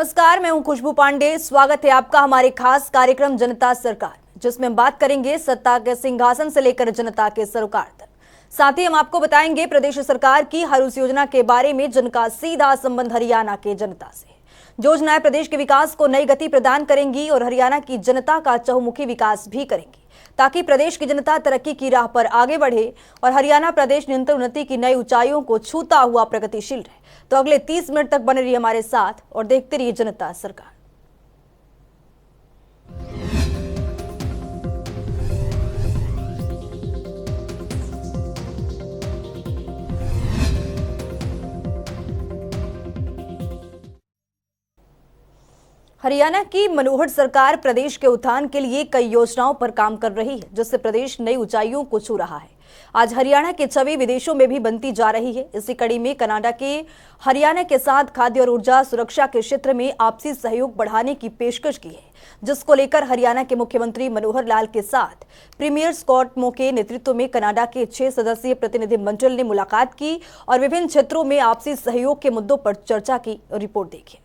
नमस्कार, मैं हूं खुशबू पांडे। स्वागत है आपका हमारे खास कार्यक्रम जनता सरकार, जिसमें हम बात करेंगे सत्ता के सिंहासन से लेकर जनता के सरोकार तक। साथ ही हम आपको बताएंगे प्रदेश सरकार की हर उस योजना के बारे में जिनका सीधा संबंध हरियाणा के जनता से। योजनाएं प्रदेश के विकास को नई गति प्रदान करेंगी और हरियाणा की जनता का चहुमुखी विकास भी करेंगी, ताकि प्रदेश की जनता तरक्की की राह पर आगे बढ़े और हरियाणा प्रदेश निरंतर उन्नति की नई ऊंचाइयों को छूता हुआ प्रगतिशील रहे। तो अगले 30 मिनट तक बने रहिए हमारे साथ और देखते रहिए जनता सरकार। हरियाणा की मनोहर सरकार प्रदेश के उत्थान के लिए कई योजनाओं पर काम कर रही है, जिससे प्रदेश नई ऊंचाइयों को छू रहा है। आज हरियाणा की छवि विदेशों में भी बनती जा रही है। इसी कड़ी में कनाडा के हरियाणा के साथ खाद्य और ऊर्जा सुरक्षा के क्षेत्र में आपसी सहयोग बढ़ाने की पेशकश की है, जिसको लेकर हरियाणा के मुख्यमंत्री मनोहर लाल के साथ प्रीमियर स्कॉट मो के नेतृत्व में कनाडा के 6 सदस्यीय प्रतिनिधिमंडल ने मुलाकात की और विभिन्न क्षेत्रों में आपसी सहयोग के मुद्दों पर चर्चा की। रिपोर्ट देखिए।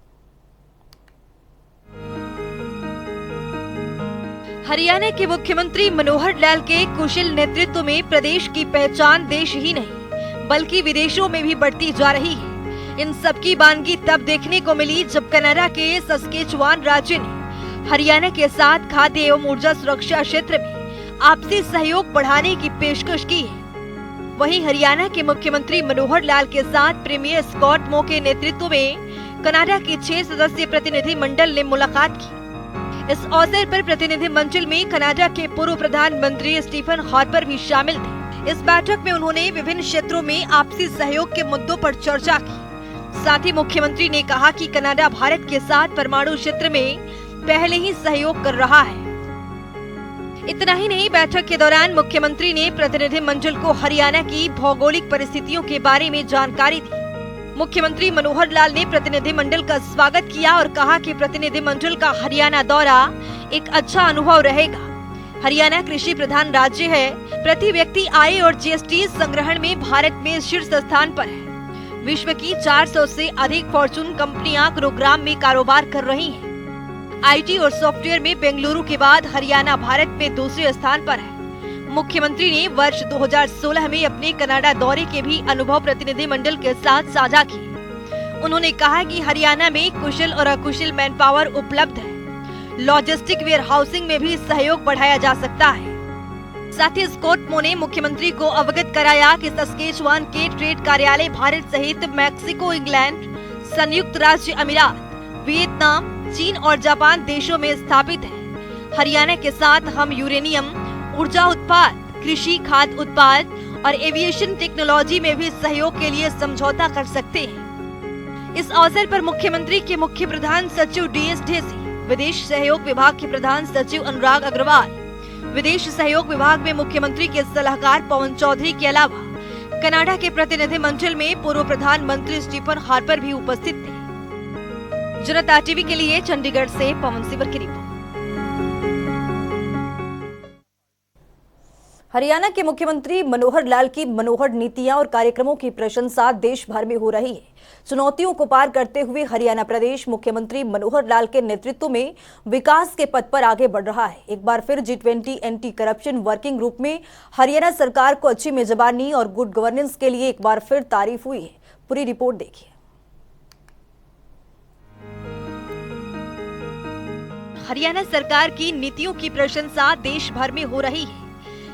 हरियाणा के मुख्यमंत्री मनोहर लाल के कुशल नेतृत्व में प्रदेश की पहचान देश ही नहीं बल्कि विदेशों में भी बढ़ती जा रही है। इन सबकी बानगी तब देखने को मिली जब कनाडा के सस्केचुआन राज्य ने हरियाणा के साथ खाद्य एवं ऊर्जा सुरक्षा क्षेत्र में आपसी सहयोग बढ़ाने की पेशकश की है। वहीं हरियाणा के मुख्यमंत्री मनोहर लाल के साथ प्रीमियर स्कॉट मो के नेतृत्व में कनाडा के 6 सदस्यीय प्रतिनिधिमंडल ने मुलाकात की। इस अवसर पर प्रतिनिधिमंडल में कनाडा के पूर्व प्रधानमंत्री स्टीफन हार्पर भी शामिल थे। इस बैठक में उन्होंने विभिन्न क्षेत्रों में आपसी सहयोग के मुद्दों पर चर्चा की। साथ ही मुख्यमंत्री ने कहा कि कनाडा भारत के साथ परमाणु क्षेत्र में पहले ही सहयोग कर रहा है। इतना ही नहीं, बैठक के दौरान मुख्यमंत्री ने प्रतिनिधिमंडल को हरियाणा की भौगोलिक परिस्थितियों के बारे में जानकारी दी। मुख्यमंत्री मनोहर लाल ने प्रतिनिधिमंडल का स्वागत किया और कहा कि प्रतिनिधिमंडल का हरियाणा दौरा एक अच्छा अनुभव रहेगा। हरियाणा कृषि प्रधान राज्य है। प्रति व्यक्ति आय और जीएसटी संग्रहण में भारत में शीर्ष स्थान पर है। विश्व की 400 से अधिक फॉर्चून कंपनियां गुरुग्राम में कारोबार कर रही हैं। आईटी और सॉफ्टवेयर में बेंगलुरु के बाद हरियाणा भारत में दूसरे स्थान पर है। मुख्यमंत्री ने वर्ष 2016 में अपने कनाडा दौरे के भी अनुभव प्रतिनिधिमंडल के साथ साझा किए। उन्होंने कहा कि हरियाणा में कुशल और अकुशल मैन पावर उपलब्ध है। लॉजिस्टिक वेयर हाउसिंग में भी सहयोग बढ़ाया जा सकता है। साथ ही स्कॉट मो ने मुख्यमंत्री को अवगत कराया कि सस्केचुआन के ट्रेड कार्यालय भारत सहित मैक्सिको, इंग्लैंड, संयुक्त राज्य अमीरात, वियतनाम, चीन और जापान देशों में स्थापित है। हरियाणा के साथ हम यूरेनियम, ऊर्जा उत्पाद, कृषि, खाद्य उत्पाद और एविएशन टेक्नोलॉजी में भी सहयोग के लिए समझौता कर सकते हैं। इस अवसर पर मुख्यमंत्री के मुख्य प्रधान सचिव डीएस ढेसी, विदेश सहयोग विभाग के प्रधान सचिव अनुराग अग्रवाल, विदेश सहयोग विभाग में मुख्यमंत्री के सलाहकार पवन चौधरी के अलावा कनाडा के प्रतिनिधिमंडल में पूर्व प्रधानमंत्री स्टीफन हार्पर भी उपस्थित थे। जनता टीवी के लिए चंडीगढ़ से पवन सिवर की रिपोर्ट। हरियाणा के मुख्यमंत्री मनोहर लाल की मनोहर नीतियां और कार्यक्रमों की प्रशंसा देश भर में हो रही है। चुनौतियों को पार करते हुए हरियाणा प्रदेश मुख्यमंत्री मनोहर लाल के नेतृत्व में विकास के पथ पर आगे बढ़ रहा है। एक बार फिर G20 anti corruption working group में हरियाणा सरकार को अच्छी मेजबानी और गुड गवर्नेंस के लिए एक बार फिर तारीफ हुई है। पूरी रिपोर्ट देखिए। हरियाणा सरकार की नीतियों की प्रशंसा देश भर में हो रही है।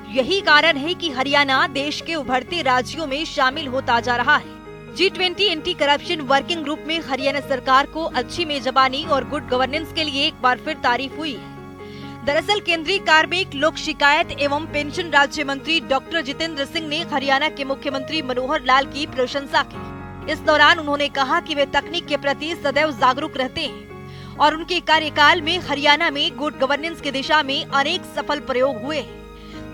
यही कारण है कि हरियाणा देश के उभरते राज्यों में शामिल होता जा रहा है। G20 anti corruption working group में हरियाणा सरकार को अच्छी मेजबानी और गुड गवर्नेंस के लिए एक बार फिर तारीफ हुई है। दरअसल केंद्रीय कार्मिक, लोक शिकायत एवं पेंशन राज्य मंत्री डॉक्टर जितेंद्र सिंह ने हरियाणा के मुख्यमंत्री मनोहर लाल की प्रशंसा की। इस दौरान उन्होंने कहा कि वे तकनीक के प्रति सदैव जागरूक रहते हैं और उनके कार्यकाल में हरियाणा में गुड गवर्नेंस की दिशा में अनेक सफल प्रयोग हुए हैं।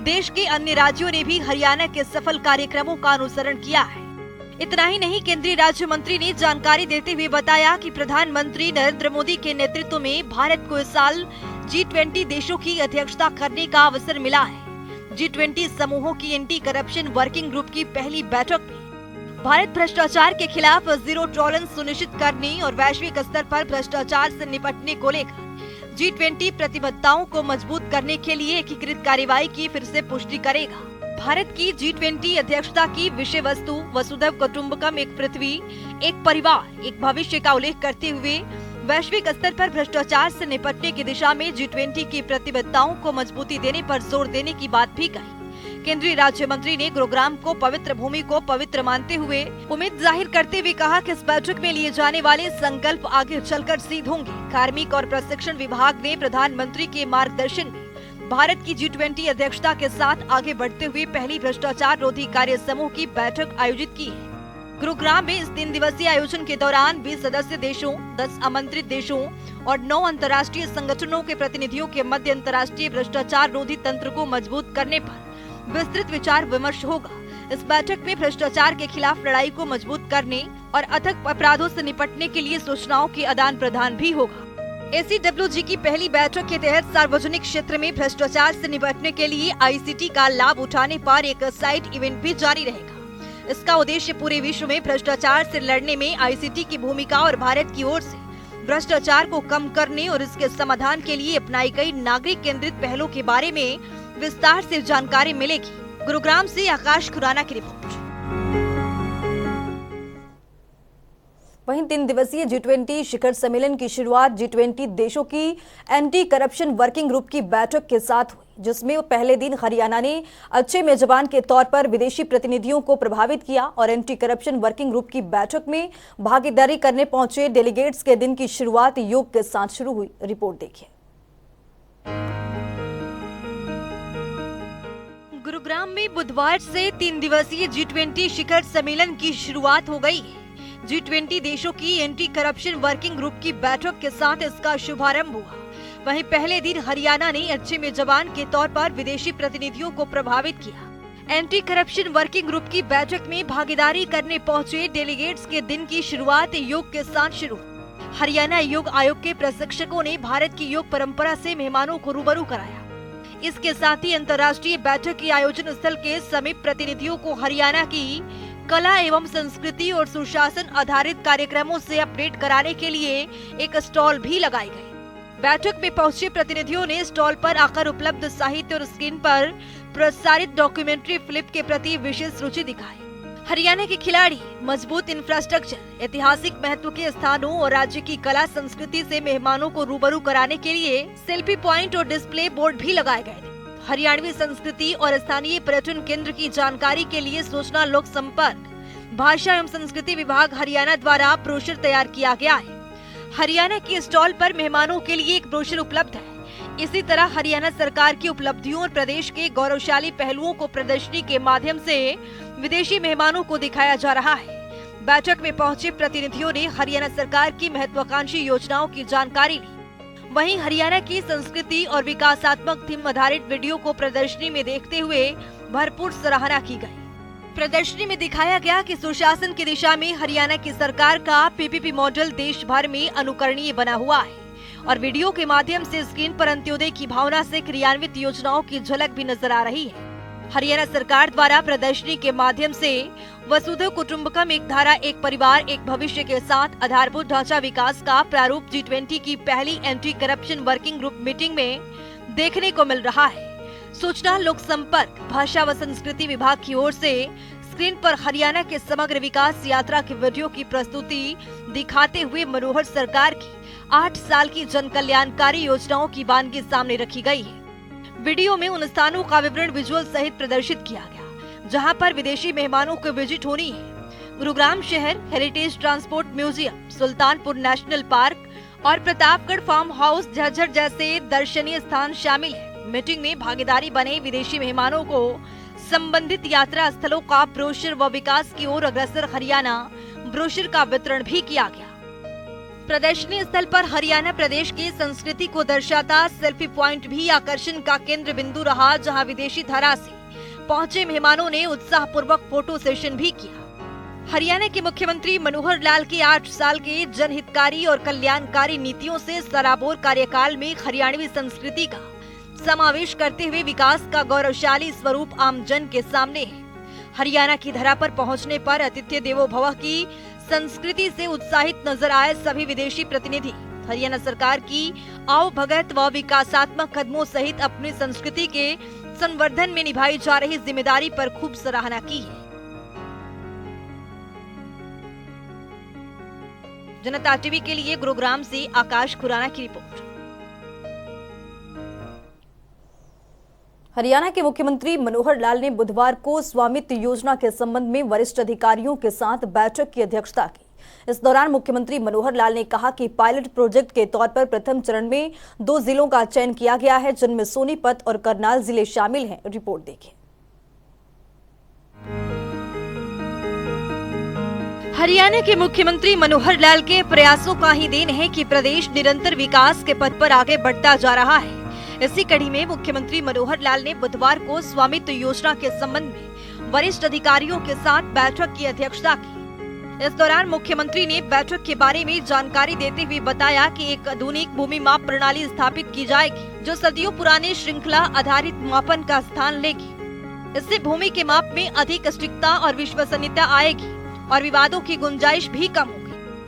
देश के अन्य राज्यों ने भी हरियाणा के सफल कार्यक्रमों का अनुसरण किया है। इतना ही नहीं, केंद्रीय राज्य मंत्री ने जानकारी देते हुए बताया कि प्रधानमंत्री नरेंद्र मोदी के नेतृत्व में भारत को इस साल G20 देशों की अध्यक्षता करने का अवसर मिला है। G20 समूहों की एंटी करप्शन वर्किंग ग्रुप की पहली बैठक में भारत भ्रष्टाचार के खिलाफ जीरो टॉलरेंस सुनिश्चित करने और वैश्विक स्तर पर भ्रष्टाचार से निपटने को लेकर G20 प्रतिबद्धताओं को मजबूत करने के लिए एकीकृत कार्रवाई की फिर से पुष्टि करेगा। भारत की G20 अध्यक्षता की विषय वस्तु वसुधैव कुटुंबकम, एक पृथ्वी, एक परिवार, एक भविष्य का उल्लेख करते हुए वैश्विक स्तर पर भ्रष्टाचार से निपटने की दिशा में G20 की प्रतिबद्धताओं को मजबूती देने पर जोर देने की बात भी कही। केंद्रीय राज्य मंत्री ने गुरुग्राम को पवित्र भूमि को पवित्र मानते हुए उम्मीद जाहिर करते हुए कहा कि इस बैठक में लिए जाने वाले संकल्प आगे चलकर सिद्ध होंगे। कार्मिक और प्रशिक्षण विभाग ने प्रधानमंत्री के मार्गदर्शन में भारत की G20 अध्यक्षता के साथ आगे बढ़ते हुए पहली भ्रष्टाचार रोधी कार्य समूह की बैठक आयोजित की है। गुरुग्राम में इस 3 दिवसीय आयोजन के दौरान 20 सदस्य देशों, 10 आमंत्रित देशों और 9 अंतर्राष्ट्रीय संगठनों के प्रतिनिधियों के मध्य अंतर्राष्ट्रीय भ्रष्टाचार रोधी तंत्र को मजबूत करने पर विस्तृत विचार विमर्श होगा। इस बैठक में भ्रष्टाचार के खिलाफ लड़ाई को मजबूत करने और अथक अपराधों से निपटने के लिए सूचनाओं के आदान प्रदान भी होगा। ACWG की पहली बैठक के तहत सार्वजनिक क्षेत्र में भ्रष्टाचार से निपटने के लिए ICT का लाभ उठाने पर एक साइड इवेंट भी जारी रहेगा। इसका उद्देश्य पूरे विश्व में भ्रष्टाचार से लड़ने में ICT की भूमिका और भारत की ओर से भ्रष्टाचार को कम करने और इसके समाधान के लिए अपनाई गई नागरिक केंद्रित पहलों के बारे में विस्तार से जानकारी मिलेगी। गुरुग्राम से आकाश खुराना की रिपोर्ट। वहीं 3 दिवसीय G20 शिखर सम्मेलन की शुरुआत G20 देशों की एंटी करप्शन वर्किंग ग्रुप की बैठक के साथ हुई, जिसमें पहले दिन हरियाणा ने अच्छे मेजबान के तौर पर विदेशी प्रतिनिधियों को प्रभावित किया और एंटी करप्शन वर्किंग ग्रुप की बैठक में भागीदारी करने पहुंचे डेलीगेट्स के दिन की शुरुआत योग के साथ शुरू हुई। रिपोर्ट देखिए। गुरुग्राम में बुधवार से 3 दिवसीय G20 शिखर सम्मेलन की शुरुआत हो गई है। G20 देशों की एंटी करप्शन वर्किंग ग्रुप की बैठक के साथ इसका शुभारंभ हुआ। वहीं पहले दिन हरियाणा ने अच्छे मेजबान के तौर पर विदेशी प्रतिनिधियों को प्रभावित किया। एंटी करप्शन वर्किंग ग्रुप की बैठक में भागीदारी करने पहुंचे डेलीगेट्स के दिन की शुरुआत योग के साथ शुरू। हरियाणा योग आयोग के प्रशिक्षकों ने भारत की योग परंपरा से मेहमानों को रूबरू कराया। इसके साथ ही अंतर्राष्ट्रीय बैठक के आयोजन स्थल के समीप प्रतिनिधियों को हरियाणा की कला एवं संस्कृति और सुशासन आधारित कार्यक्रमों से अपडेट कराने के लिए एक स्टॉल भी लगाई गई। बैठक में पहुंचे प्रतिनिधियों ने स्टॉल पर आकर उपलब्ध साहित्य और स्क्रीन पर प्रसारित डॉक्यूमेंट्री फिल्म के प्रति विशेष रुचि दिखाई। हरियाणा के खिलाड़ी मजबूत इंफ्रास्ट्रक्चर, ऐतिहासिक महत्व के स्थानों और राज्य की कला संस्कृति से मेहमानों को रूबरू कराने के लिए सेल्फी पॉइंट और डिस्प्ले बोर्ड भी लगाए गए थे। हरियाणवी संस्कृति और स्थानीय पर्यटन केंद्र की जानकारी के लिए सूचना, लोक संपर्क, भाषा एवं संस्कृति विभाग हरियाणा द्वारा ब्रोशर तैयार किया गया है। हरियाणा की स्टॉल पर मेहमानों के लिए एक ब्रोशर उपलब्ध है। इसी तरह हरियाणा सरकार की उपलब्धियों और प्रदेश के गौरवशाली पहलुओं को प्रदर्शनी के माध्यम से विदेशी मेहमानों को दिखाया जा रहा है। बैठक में पहुंचे प्रतिनिधियों ने हरियाणा सरकार की महत्वाकांक्षी योजनाओं की जानकारी ली। वहीं हरियाणा की संस्कृति और विकासात्मक थीम आधारित वीडियो को प्रदर्शनी में देखते हुए भरपूर सराहना की गई। प्रदर्शनी में दिखाया गया कि सुशासन की दिशा में हरियाणा की सरकार का PPP मॉडल देश भर में अनुकरणीय बना हुआ है और वीडियो के माध्यम से स्क्रीन पर अंत्योदय की भावना से क्रियान्वित योजनाओं की झलक भी नजर आ रही है। हरियाणा सरकार द्वारा प्रदर्शनी के माध्यम से वसुधैव कुटुंबकम, एक धारा, एक परिवार, एक भविष्य के साथ आधारभूत ढांचा विकास का प्रारूप G20 की पहली anti corruption working group meeting में देखने को मिल रहा है। सूचना, लोक संपर्क, भाषा व संस्कृति विभाग की ओर से स्क्रीन पर हरियाणा के समग्र विकास यात्रा की वीडियो की प्रस्तुति दिखाते हुए मनोहर सरकार की 8 साल की जन कल्याणकारी योजनाओं की वानगी सामने रखी गई है। वीडियो में उन स्थानों का विवरण विजुअल सहित प्रदर्शित किया गया जहां पर विदेशी मेहमानों को विजिट होनी है। गुरुग्राम शहर, heritage transport museum, Sultanpur national park और प्रतापगढ़ फार्म हाउस, झज्जर जैसे दर्शनीय स्थान शामिल है। मीटिंग में भागीदारी बने विदेशी मेहमानों को संबंधित यात्रा स्थलों का ब्रोशर व विकास की ओर अग्रसर हरियाणा ब्रोशर का वितरण भी किया गया। प्रदर्शनी स्थल पर हरियाणा प्रदेश की संस्कृति को दर्शाता सेल्फी पॉइंट भी आकर्षण का केंद्र बिंदु रहा, जहां विदेशी धारा से पहुंचे मेहमानों ने उत्साह पूर्वक फोटो सेशन भी किया। हरियाणा के मुख्यमंत्री मनोहर लाल के 8 साल के जनहितकारी और कल्याणकारी नीतियों से सराबोर कार्यकाल में हरियाणवी संस्कृति का समावेश करते हुए विकास का गौरवशाली स्वरूप आम जन के सामने है। हरियाणा की धरा पर पहुंचने पर आतिथ्य देवो भव की संस्कृति से उत्साहित नजर आए सभी विदेशी प्रतिनिधि। हरियाणा सरकार की आवभगत व विकासात्मक कदमों सहित अपनी संस्कृति के संवर्धन में निभाई जा रही जिम्मेदारी पर खूब सराहना की है। जनता टीवी के लिए गुरुग्राम से आकाश खुराना की रिपोर्ट। हरियाणा के मुख्यमंत्री मनोहर लाल ने बुधवार को स्वामित्व योजना के संबंध में वरिष्ठ अधिकारियों के साथ बैठक की अध्यक्षता की। इस दौरान मुख्यमंत्री मनोहर लाल ने कहा कि पायलट प्रोजेक्ट के तौर पर प्रथम चरण में 2 जिलों का चयन किया गया है, जिनमें सोनीपत और करनाल जिले शामिल हैं। रिपोर्ट देखिए। हरियाणा के मुख्यमंत्री मनोहर लाल के प्रयासों का ही देन है कि प्रदेश निरंतर विकास के पथ पर आगे बढ़ता जा रहा है। इसी कड़ी में मुख्यमंत्री मनोहर लाल ने बुधवार को स्वामित्व योजना के संबंध में वरिष्ठ अधिकारियों के साथ बैठक की अध्यक्षता की। इस दौरान मुख्यमंत्री ने बैठक के बारे में जानकारी देते हुए बताया कि एक आधुनिक भूमि माप प्रणाली स्थापित की जाएगी, जो सदियों पुराने श्रृंखला आधारित मापन का स्थान लेगी। इससे भूमि के माप में अधिक सटीकता और विश्वसनीयता आएगी और विवादों की गुंजाइश भी कम होगी।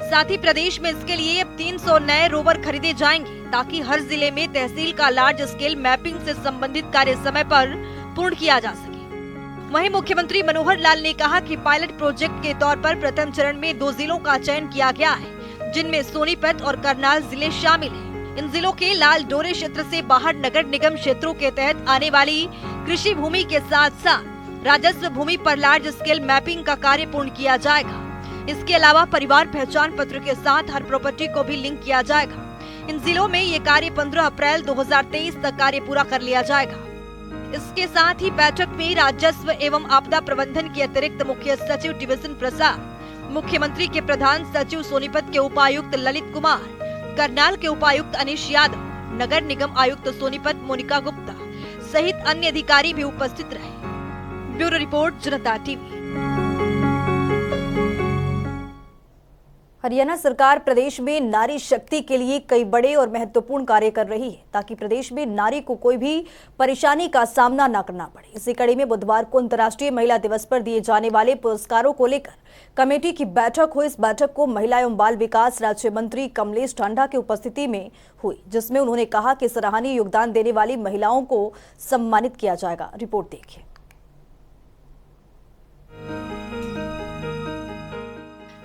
साथ ही प्रदेश में इसके लिए अब 300 नए रोवर खरीदे जाएंगे, ताकि हर जिले में तहसील का लार्ज स्केल मैपिंग से संबंधित कार्य समय पर पूर्ण किया जा सके। वहीं मुख्यमंत्री मनोहर लाल ने कहा कि पायलट प्रोजेक्ट के तौर पर प्रथम चरण में 2 जिलों का चयन किया गया है, जिनमें सोनीपत और करनाल जिले शामिल हैं। इन जिलों के लाल डोरे क्षेत्र से बाहर नगर निगम क्षेत्रों के तहत आने वाली कृषि भूमि के साथ साथ राजस्व भूमि पर लार्ज स्केल मैपिंग का कार्य पूर्ण किया जाएगा। इसके अलावा परिवार पहचान पत्र के साथ हर प्रॉपर्टी को भी लिंक किया जाएगा। इन जिलों में ये कार्य 15 अप्रैल 2023 तक कार्य पूरा कर लिया जाएगा। इसके साथ ही बैठक में राजस्व एवं आपदा प्रबंधन के अतिरिक्त मुख्य सचिव डिवीजन प्रसाद, मुख्यमंत्री के प्रधान सचिव सोनीपत के उपायुक्त ललित कुमार, करनाल के उपायुक्त अनिश यादव, नगर निगम आयुक्त सोनीपत मोनिका गुप्ता सहित अन्य अधिकारी भी उपस्थित रहे। ब्यूरो रिपोर्ट, जनता टीवी। हरियाणा सरकार प्रदेश में नारी शक्ति के लिए कई बड़े और महत्वपूर्ण कार्य कर रही है, ताकि प्रदेश में नारी को कोई भी परेशानी का सामना न करना पड़े। इसी कड़ी में बुधवार को अंतर्राष्ट्रीय महिला दिवस पर दिए जाने वाले पुरस्कारों को लेकर कमेटी की बैठक हुई। इस बैठक को महिला एवं बाल विकास राज्य मंत्री कमलेश ढांडा की उपस्थिति में हुई, जिसमें उन्होंने कहा कि सराहनीय योगदान देने वाली महिलाओं को सम्मानित किया जाएगा। रिपोर्ट देखिए।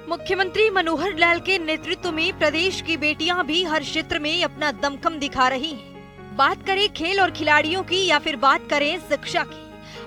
मुख्यमंत्री मनोहर लाल के नेतृत्व में प्रदेश की बेटियां भी हर क्षेत्र में अपना दमखम दिखा रही हैं। बात करें खेल और खिलाड़ियों की या फिर बात करें शिक्षा की,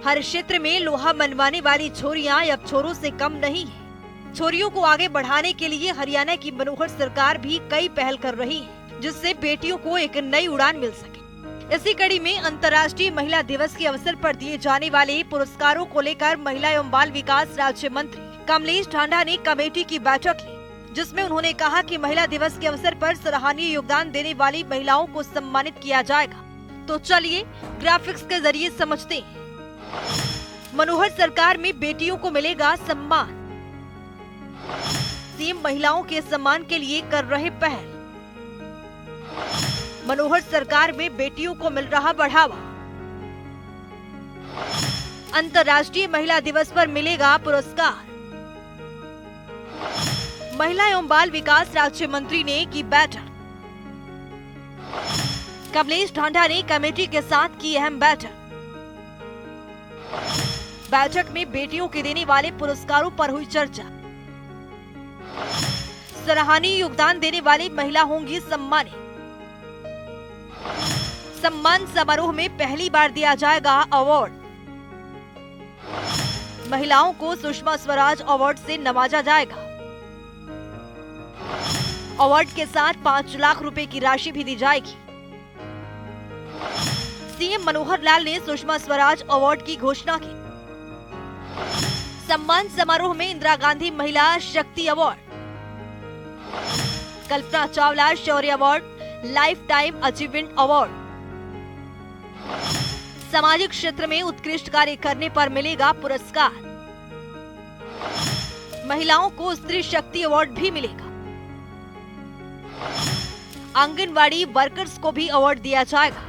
हर क्षेत्र में लोहा मनवाने वाली छोरियां अब छोरों से कम नहीं है। छोरियों को आगे बढ़ाने के लिए हरियाणा की मनोहर सरकार भी कई पहल कर रही है, जिससे बेटियों को एक नई उड़ान मिल सके। इसी कड़ी में अंतर्राष्ट्रीय महिला दिवस के अवसर पर दिए जाने वाले पुरस्कारों को लेकर महिला एवं बाल विकास राज्य मंत्री कमलेश ढांडा ने कमेटी की बैठक ली, जिसमें उन्होंने कहा कि महिला दिवस के अवसर पर सराहनीय योगदान देने वाली महिलाओं को सम्मानित किया जाएगा। तो चलिए ग्राफिक्स के जरिए समझते हैं। मनोहर सरकार में बेटियों को मिलेगा सम्मान। सीएम महिलाओं के सम्मान के लिए कर रहे पहल। मनोहर सरकार में बेटियों को मिल रहा बढ़ावा। अंतर्राष्ट्रीय महिला दिवस पर मिलेगा पुरस्कार। महिला एवं बाल विकास राज्य मंत्री ने की बैठक। कमलेश ढांडा ने कमेटी के साथ की अहम बैठक। बैठक में बेटियों के देने वाले पुरस्कारों पर हुई चर्चा। सराहनीय योगदान देने वाली महिला होंगी सम्मानित। सम्मान समारोह में पहली बार दिया जाएगा अवार्ड। महिलाओं को सुषमा स्वराज अवार्ड से नवाजा जाएगा। अवार्ड के साथ 5 लाख रुपए की राशि भी दी जाएगी। सीएम मनोहर लाल ने सुषमा स्वराज अवार्ड की घोषणा की। सम्मान समारोह में इंदिरा गांधी महिला शक्ति अवार्ड, कल्पना चावला शौर्य award, lifetime achievement award. सामाजिक क्षेत्र में उत्कृष्ट कार्य करने पर मिलेगा पुरस्कार। महिलाओं को स्त्री शक्ति अवार्ड भी मिलेगा। आंगनवाड़ी वर्कर्स को भी अवार्ड दिया जाएगा।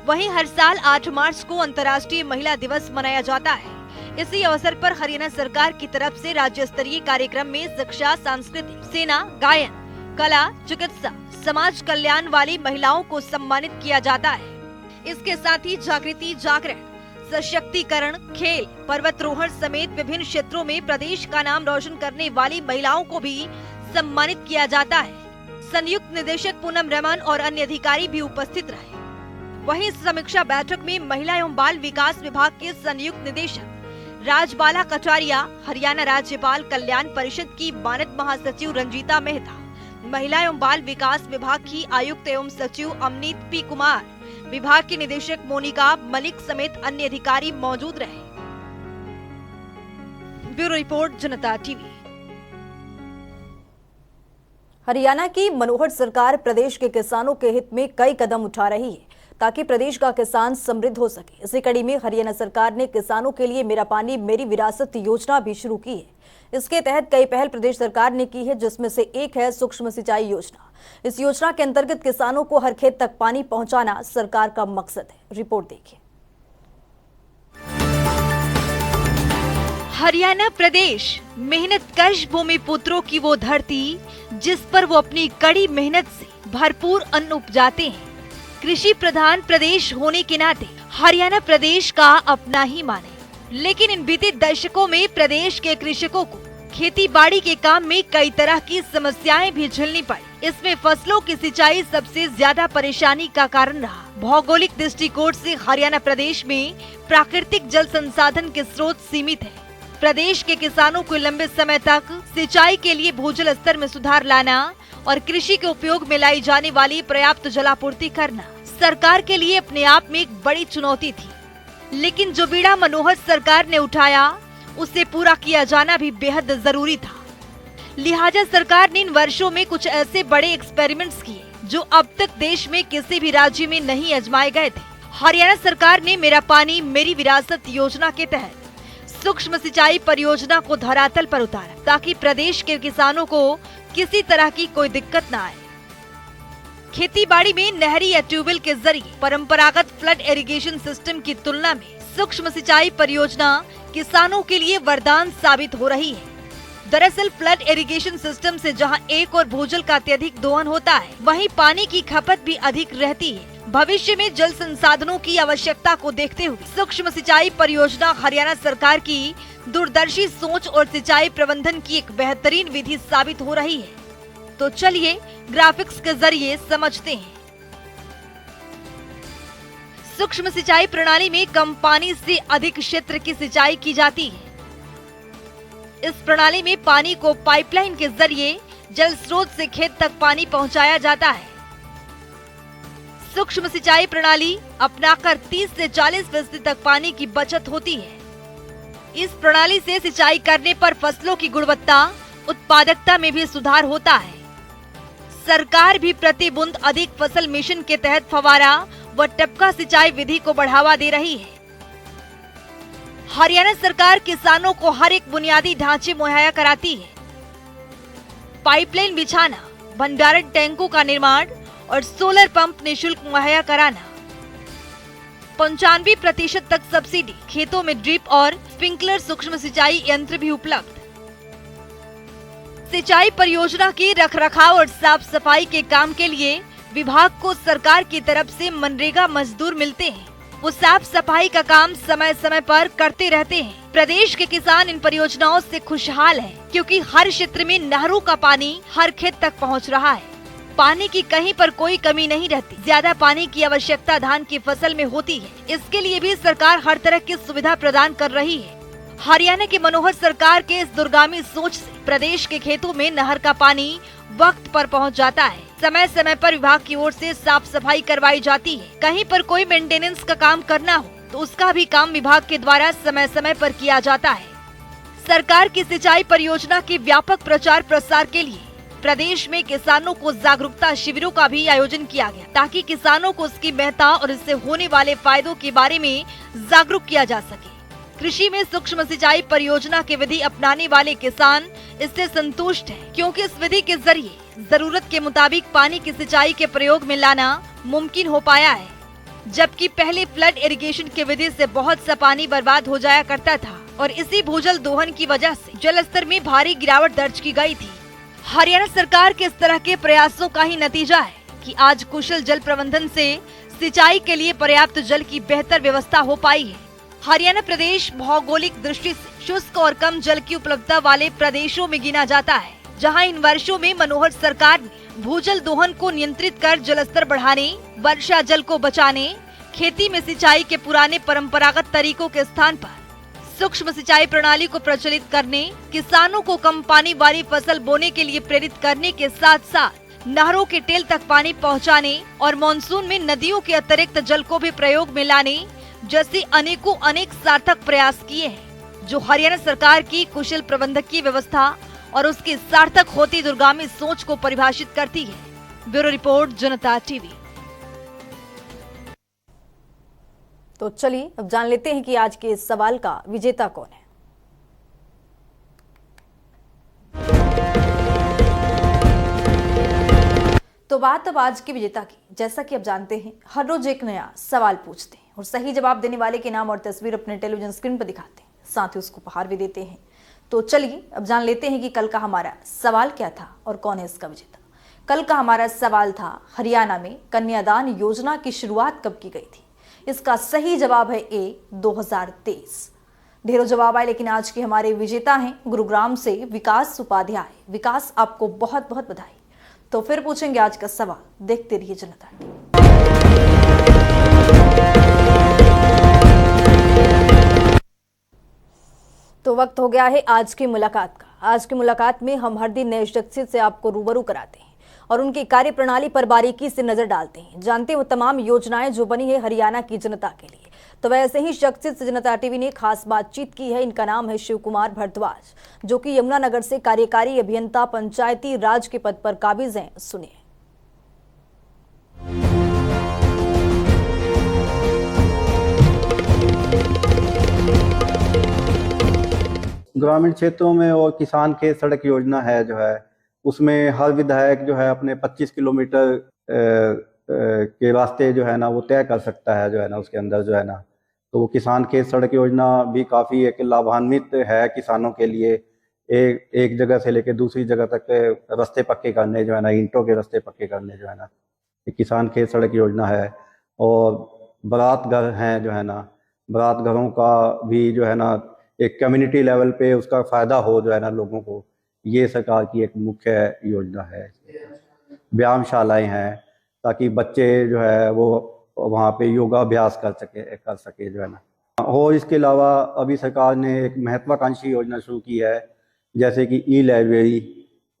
वहीं हर साल 8 मार्च को अंतर्राष्ट्रीय महिला दिवस मनाया जाता है। इसी अवसर पर हरियाणा सरकार की तरफ से राज्य स्तरीय कार्यक्रम में शिक्षा, सांस्कृतिक, सेना, गायन, कला, चिकित्सा, समाज कल्याण वाली महिलाओं को सम्मानित किया जाता है। इसके साथ ही जागृति, जागरण, सशक्तिकरण, खेल, पर्वतारोहण समेत विभिन्न क्षेत्रों में प्रदेश का नाम रोशन करने वाली महिलाओं को भी सम्मानित किया जाता है। संयुक्त निदेशक पूनम रमन और अन्य अधिकारी भी उपस्थित रहे। वहीं इस समीक्षा बैठक में महिला एवं बाल विकास विभाग के संयुक्त निदेशक राजबाला कटारिया, हरियाणा राज्यपाल कल्याण परिषद की मानद महासचिव रंजीता मेहता, महिला एवं बाल विकास विभाग की आयुक्त एवं सचिव अमनीत पी कुमार, विभाग की निदेशक मोनिका मलिक समेत अन्य अधिकारी मौजूद रहे। ब्यूरो रिपोर्ट, जनता टीवी। हरियाणा की मनोहर सरकार प्रदेश के किसानों के हित में कई कदम उठा रही है ताकि प्रदेश का किसान समृद्ध हो सके। इसी कड़ी में हरियाणा सरकार ने किसानों के लिए मेरा पानी मेरी विरासत योजना भी शुरू की है। इसके तहत कई पहल प्रदेश सरकार ने की है, जिसमें से एक है सूक्ष्म सिंचाई योजना। इस योजना के अंतर्गत किसानों को हर खेत तक पानी पहुंचाना सरकार का मकसद है। रिपोर्ट देखिए। हरियाणा प्रदेश मेहनत कश भूमि पुत्रों की वो धरती जिस पर वो अपनी कड़ी मेहनत से भरपूर अन्न उपजाते हैं। कृषि प्रधान प्रदेश होने के नाते हरियाणा प्रदेश का अपना ही मान है, लेकिन इन बीते दशकों में प्रदेश के कृषकों को खेती बाड़ी के काम में कई तरह की समस्याएं भी झेलनी पड़ी। इसमें फसलों की सिंचाई सबसे ज्यादा परेशानी का कारण रहा। भौगोलिक दृष्टिकोण से हरियाणा प्रदेश में प्राकृतिक जल संसाधन के स्रोत सीमित है। प्रदेश के किसानों को लंबे समय तक सिंचाई के लिए भूजल स्तर में सुधार लाना और कृषि के उपयोग में लाई जाने वाली पर्याप्त जलापूर्ति करना सरकार के लिए अपने आप में एक बड़ी चुनौती थी। लेकिन जो बीड़ा मनोहर सरकार ने उठाया उसे पूरा किया जाना भी बेहद जरूरी था। लिहाजा सरकार ने इन वर्षों में कुछ ऐसे बड़े एक्सपेरिमेंट्स किए जो अब तक देश में किसी भी राज्य में नहीं आजमाए गए थे। हरियाणा सरकार ने मेरा पानी मेरी विरासत योजना के तहत सूक्ष्म सिंचाई परियोजना को धरातल पर उतारा ताकि प्रदेश के किसानों को किसी तरह की कोई दिक्कत न आए। खेती बाड़ी में नहरी या ट्यूबवेल के जरिए परंपरागत फ्लड इरिगेशन सिस्टम की तुलना में सूक्ष्म सिंचाई परियोजना किसानों के लिए वरदान साबित हो रही है। दरअसल फ्लड इरिगेशन सिस्टम से जहां एक और भूजल का अत्यधिक दोहन होता है, वहीं पानी की खपत भी अधिक रहती है। भविष्य में जल संसाधनों की आवश्यकता को देखते हुए सूक्ष्म सिंचाई परियोजना हरियाणा सरकार की दूरदर्शी सोच और सिंचाई प्रबंधन की एक बेहतरीन विधि साबित हो रही है। तो चलिए ग्राफिक्स के जरिए समझते हैं। सूक्ष्म सिंचाई प्रणाली में कम पानी से अधिक क्षेत्र की सिंचाई की जाती है। इस प्रणाली में पानी को पाइपलाइन के जरिए जल स्रोत से खेत तक पानी पहुंचाया जाता है। सूक्ष्म सिंचाई प्रणाली अपनाकर 30 से 40% तक पानी की बचत होती है। इस प्रणाली से सिंचाई करने पर फसलों की गुणवत्ता, उत्पादकता में भी सुधार होता है। सरकार भी प्रति बूंद अधिक फसल मिशन के तहत फवारा व टपका सिंचाई विधि को बढ़ावा दे रही है। हरियाणा सरकार किसानों को हर एक बुनियादी ढांचे मुहैया कराती है। पाइपलाइन बिछाना, भंडारण टैंकों का निर्माण और सोलर पंप निःशुल्क मुहैया कराना। 95% तक सब्सिडी, खेतों में ड्रिप और स्प्रिंकलर सूक्ष्म सिंचाई यंत्र भी उपलब्ध। सिंचाई परियोजना की रखरखाव और साफ सफाई के काम के लिए विभाग को सरकार की तरफ से मनरेगा मजदूर मिलते हैं। वो साफ सफाई का काम समय समय पर करते रहते हैं। प्रदेश के किसान इन परियोजनाओं से खुशहाल हैं, क्योंकि हर क्षेत्र में नहरों का पानी हर खेत तक पहुंच रहा है। पानी की कहीं पर कोई कमी नहीं रहती। ज्यादा पानी की आवश्यकता धान की फसल में होती है। इसके लिए भी सरकार हर तरह की सुविधा प्रदान कर रही है। हरियाणा की मनोहर सरकार के इस दूरगामी सोच से प्रदेश के खेतों में नहर का पानी वक्त पर पहुंच जाता है। समय समय पर विभाग की ओर से साफ सफाई करवाई जाती है। कहीं पर कोई मेंटेनेंस का काम करना हो तो उसका भी काम विभाग के द्वारा समय समय पर किया जाता है। सरकार की सिंचाई परियोजना के व्यापक प्रचार प्रसार के लिए प्रदेश में किसानों को जागरूकता शिविरों का भी आयोजन किया गया, ताकि किसानों को उसकी महत्ता और इससे होने वाले फायदों के बारे में जागरूक किया जा सके। कृषि में सूक्ष्म सिंचाई परियोजना की विधि अपनाने वाले किसान इससे संतुष्ट हैं, क्योंकि इस विधि के जरिए जरूरत के मुताबिक पानी की सिंचाई के प्रयोग में लाना मुमकिन हो पाया है। जबकि पहले फ्लड इरिगेशन की विधि से बहुत सा पानी बर्बाद हो जाया करता था और इसी भूजल दोहन की वजह से जल स्तर में भारी गिरावट दर्ज की गई थी। हरियाणा सरकार के इस तरह के प्रयासों का ही नतीजा है कि आज कुशल जल प्रबंधन से सिंचाई के लिए पर्याप्त जल की बेहतर व्यवस्था हो पाई है। हरियाणा प्रदेश भौगोलिक दृष्टि से शुष्क और कम जल की उपलब्धता वाले प्रदेशों में गिना जाता है, जहां इन वर्षों में मनोहर सरकार ने भूजल दोहन को नियंत्रित कर जल स्तर बढ़ाने, वर्षा जल को बचाने, खेती में सिंचाई के पुराने परंपरागत तरीकों के स्थान पर सूक्ष्म सिंचाई प्रणाली को प्रचलित करने, किसानों को कम पानी वाली फसल बोने के लिए प्रेरित करने के साथ साथ नहरों के टेल तक पानी पहुंचाने और मानसून में नदियों के अतिरिक्त जल को भी प्रयोग में लाने जैसे अनेक सार्थक प्रयास किए हैं, जो हरियाणा सरकार की कुशल प्रबंधकीय व्यवस्था और उसकी सार्थक होती दूरगामी सोच को परिभाषित करती है। ब्यूरो रिपोर्ट, जनता टीवी। तो चलिए अब जान लेते हैं कि आज के इस सवाल का विजेता कौन है। तो बात अब आज के विजेता की। जैसा कि आप जानते हैं, हर रोज एक नया सवाल पूछते हैं और सही जवाब देने वाले के नाम और तस्वीर अपने टेलीविजन स्क्रीन पर दिखाते हैं, साथ ही उसको उपहार भी देते हैं। तो चलिए अब जान लेते हैं कि कल का हमारा सवाल क्या था और कौन है इसका विजेता। कल का हमारा सवाल था, हरियाणा में कन्यादान योजना की शुरुआत कब की गई थी? इसका सही जवाब है ए, 2023। ढेरों जवाब आए, लेकिन आज के हमारे विजेता हैं गुरुग्राम से विकास उपाध्याय। विकास, आपको बहुत बहुत बधाई। तो फिर पूछेंगे आज का सवाल, देखते रहिए जनता टीवी। तो वक्त हो गया है आज की मुलाकात का। आज की मुलाकात में हम हर दिन नए शख्सियत से आपको रूबरू कराते हैं और उनकी कार्य प्रणाली पर बारीकी से नजर डालते हैं, जानते हैं वो तमाम योजनाएं जो बनी है हरियाणा की जनता के लिए। तो वैसे ही शख्सियत से जनता टीवी ने खास बातचीत की है। इनका नाम है शिव कुमार भारद्वाज, जो कि यमुनानगर से कार्यकारी अभियंता पंचायती राज के पद पर काबिज हैं। सुनिए। ग्रामीण क्षेत्रों में और किसान के सड़क योजना है जो है, उसमें हर विधायक जो है अपने 25 किलोमीटर के रास्ते जो है ना वो तय कर सकता है जो है ना, उसके अंदर जो है ना। तो वो किसान के सड़क योजना भी काफ़ी एक लाभान्वित है किसानों के लिए। एक जगह से लेकर दूसरी जगह तक रास्ते पक्के करने जो है ना, ईंटों के रास्ते पक्के करने जो है ना, किसान के सड़क योजना है। और बारात घर हैं जो है ना, बारात घरों का भी जो है ना एक कम्युनिटी लेवल पे उसका फ़ायदा हो जो है ना लोगों को, ये सरकार की एक मुख्य योजना है। व्यायामशालाएं हैं ताकि बच्चे जो है वो वहाँ पे योगाभ्यास कर सके जो है ना। और इसके अलावा अभी सरकार ने एक महत्वाकांक्षी योजना शुरू की है, जैसे कि ई लाइब्रेरी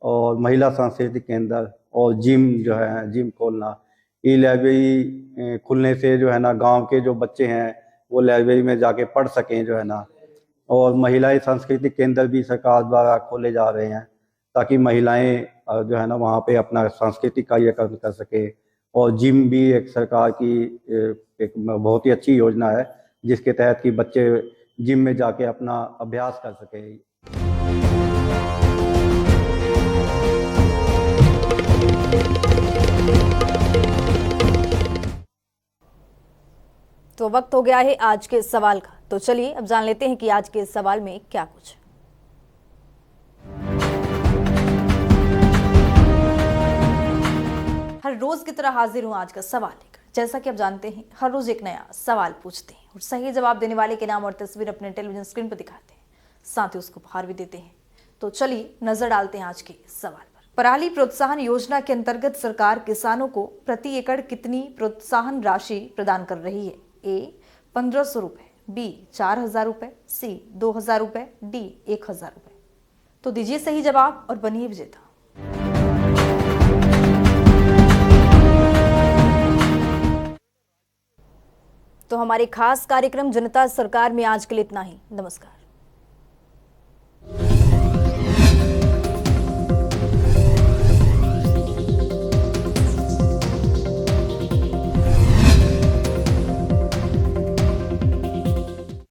और महिला सांस्कृतिक केंद्र और जिम जो है, जिम खोलना। ई लाइब्रेरी खुलने से जो है ना गांव के जो बच्चे हैं वो लाइब्रेरी में जाके पढ़ सकें जो है ना। और महिलाएं सांस्कृतिक केंद्र भी सरकार द्वारा खोले जा रहे हैं ताकि महिलाएं जो है ना वहाँ पे अपना सांस्कृतिक कार्यक्रम कर सके। और जिम भी एक सरकार की एक बहुत ही अच्छी योजना है, जिसके तहत कि बच्चे जिम में जाके अपना अभ्यास कर सके। तो वक्त हो गया है आज के सवाल का। तो चलिए अब जान लेते हैं कि आज के सवाल में क्या कुछ। हर रोज की तरह हाजिर हूं आज का सवाल लेकर। जैसा कि आप जानते हैं, हर रोज एक नया सवाल पूछते हैं और सही जवाब देने वाले के नाम और तस्वीर अपने टेलीविजन स्क्रीन पर दिखाते हैं, साथ ही उसको उपहार भी देते हैं। तो चलिए नजर डालते हैं आज के सवाल पर। पराली प्रोत्साहन योजना के अंतर्गत सरकार किसानों को प्रति एकड़ कितनी प्रोत्साहन राशि प्रदान कर रही है? ए 1500 रुपए, बी 4000 रुपए, सी 2000 रुपए, डी 1000 रुपए। तो दीजिए सही जवाब और बनिए विजेता। तो हमारे खास कार्यक्रम जनता सरकार में आज के लिए इतना ही। नमस्कार।